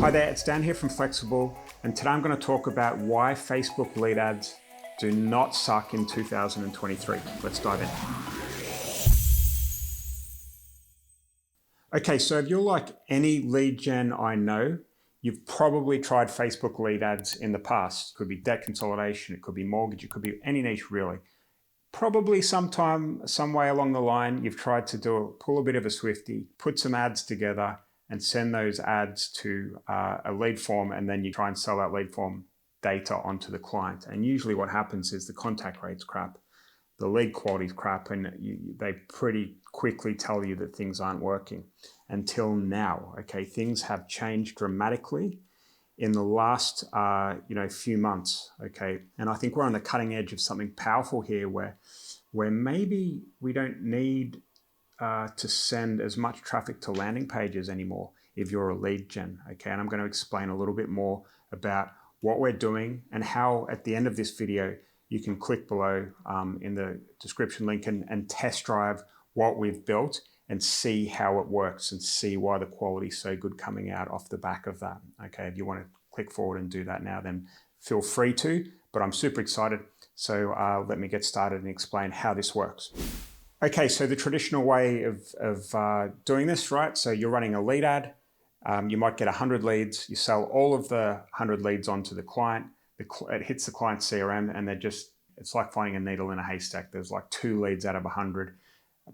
Hi there, it's Dan here from Flexible, and today I'm going to talk about why Facebook lead ads do not suck in 2023. Let's dive in. Okay, so if you're like any lead gen I know, you've probably tried Facebook lead ads in the past. It could be debt consolidation, it could be mortgage, it could be any niche really. Probably sometime, some way along the line, you've tried to pull a bit of a Swiftie, put some ads together, and send those ads to a lead form, and then you try and sell that lead form data onto the client. And usually what happens is the contact rate's crap, the lead quality's crap, and they pretty quickly tell you that things aren't working. Until now, okay, things have changed dramatically in the last few months, okay? And I think we're on the cutting edge of something powerful here where maybe we don't need to send as much traffic to landing pages anymore if you're a lead gen, okay? And I'm going to explain a little bit more about what we're doing and how at the end of this video you can click below in the description link and test drive what we've built and see how it works and see why the quality is so good coming out off the back of that, okay? If you want to click forward and do that now, then feel free to, but I'm super excited. So let me get started and explain how this works. Okay, so the traditional way of doing this, right? So you're running a lead ad. You might get 100 leads. You sell all of the 100 leads onto the client. It hits the client's CRM, and it's like finding a needle in a haystack. There's like 2 leads out of 100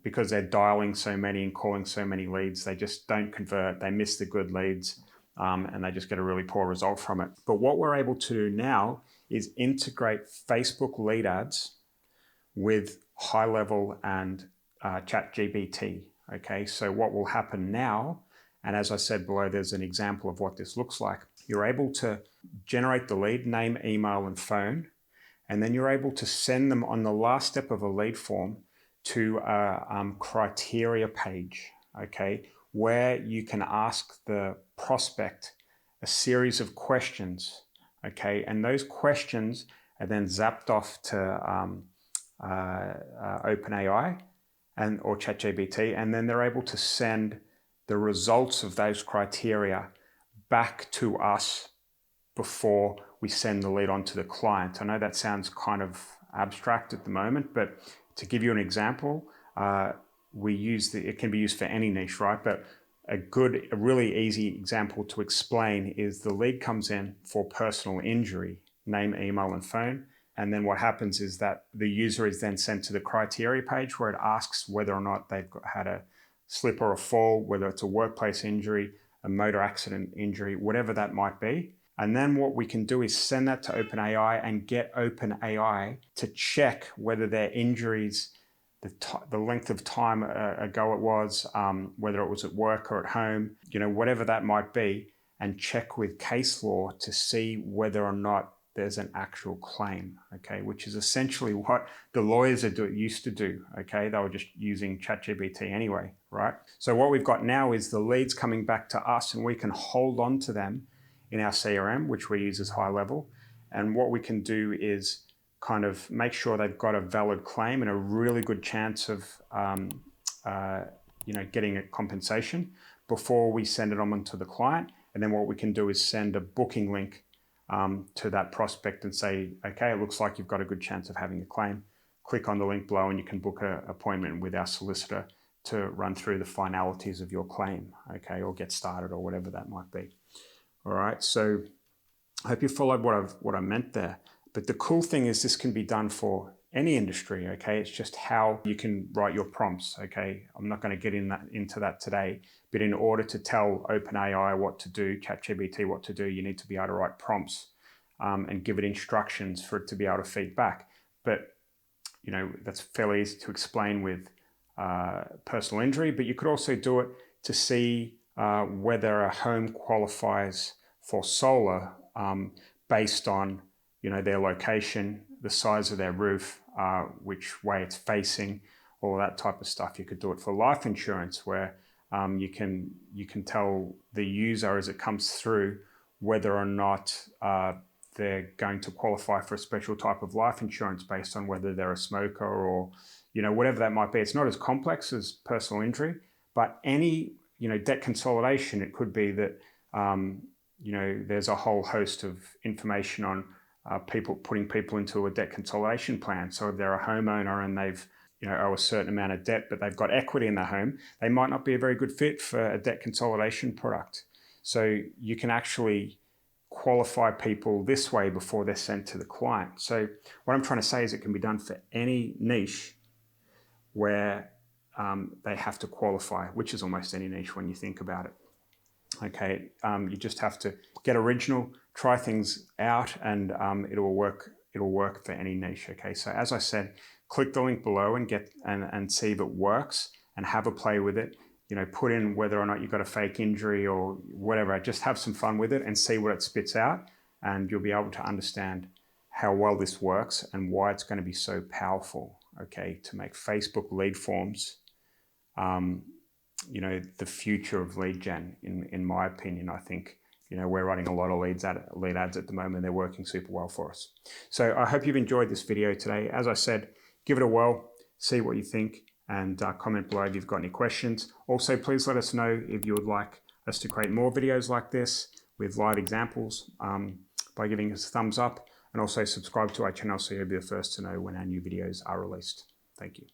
because they're dialing so many and calling so many leads. They just don't convert. They miss the good leads, and they just get a really poor result from it. But what we're able to do now is integrate Facebook lead ads with HighLevel and ChatGPT, okay? So what will happen now, and as I said below, there's an example of what this looks like. You're able to generate the lead, name, email, and phone, and then you're able to send them on the last step of a lead form to a criteria page, okay? Where you can ask the prospect a series of questions, okay? And those questions are then zapped off to OpenAI or ChatGPT, and then they're able to send the results of those criteria back to us before we send the lead on to the client. I know that sounds kind of abstract at the moment, but to give you an example, it can be used for any niche, right? But a really easy example to explain is the lead comes in for personal injury, name, email, and phone. And then what happens is that the user is then sent to the criteria page where it asks whether or not they've had a slip or a fall, whether it's a workplace injury, a motor accident injury, whatever that might be. And then what we can do is send that to OpenAI and get OpenAI to check whether their injuries, the length of time ago it was, whether it was at work or at home, whatever that might be, and check with case law to see whether or not there's an actual claim, okay, which is essentially what the lawyers used to do, okay? They were just using ChatGPT anyway, right? So what we've got now is the leads coming back to us, and we can hold on to them in our CRM, which we use as HighLevel. And what we can do is kind of make sure they've got a valid claim and a really good chance of getting a compensation before we send it on to the client. And then what we can do is send a booking link to that prospect and say, okay, it looks like you've got a good chance of having a claim. Click on the link below and you can book an appointment with our solicitor to run through the finalities of your claim, okay, or get started or whatever that might be. All right, so I hope you followed what I meant there. But the cool thing is this can be done for any industry, okay? It's just how you can write your prompts, okay? I'm not going to get into that today, but in order to tell OpenAI what to do, ChatGPT what to do, you need to be able to write prompts and give it instructions for it to be able to feed back. But, that's fairly easy to explain with personal injury, but you could also do it to see whether a home qualifies for solar based on, their location, the size of their roof, which way it's facing, all that type of stuff. You could do it for life insurance where you can tell the user as it comes through whether or not they're going to qualify for a special type of life insurance based on whether they're a smoker or, whatever that might be. It's not as complex as personal injury, but any, debt consolidation, it could be that there's a whole host of information on putting people into a debt consolidation plan. So if they're a homeowner and they've owe a certain amount of debt, but they've got equity in their home, they might not be a very good fit for a debt consolidation product. So you can actually qualify people this way before they're sent to the client. So what I'm trying to say is it can be done for any niche where they have to qualify, which is almost any niche when you think about it. Okay, you just have to get original, try things out, and it'll work for any niche. Okay, so as I said, click the link below and and see if it works and have a play with it. Put in whether or not you've got a fake injury or whatever. Just have some fun with it and see what it spits out, and you'll be able to understand how well this works and why it's going to be so powerful. Okay, to make Facebook lead forms the future of lead gen, in my opinion. I think, we're running a lot of lead ads at the moment. They're working super well for us. So I hope you've enjoyed this video today. As I said, give it a whirl, see what you think, and comment below if you've got any questions. Also, please let us know if you would like us to create more videos like this with live examples by giving us a thumbs up, and also subscribe to our channel so you'll be the first to know when our new videos are released. Thank you.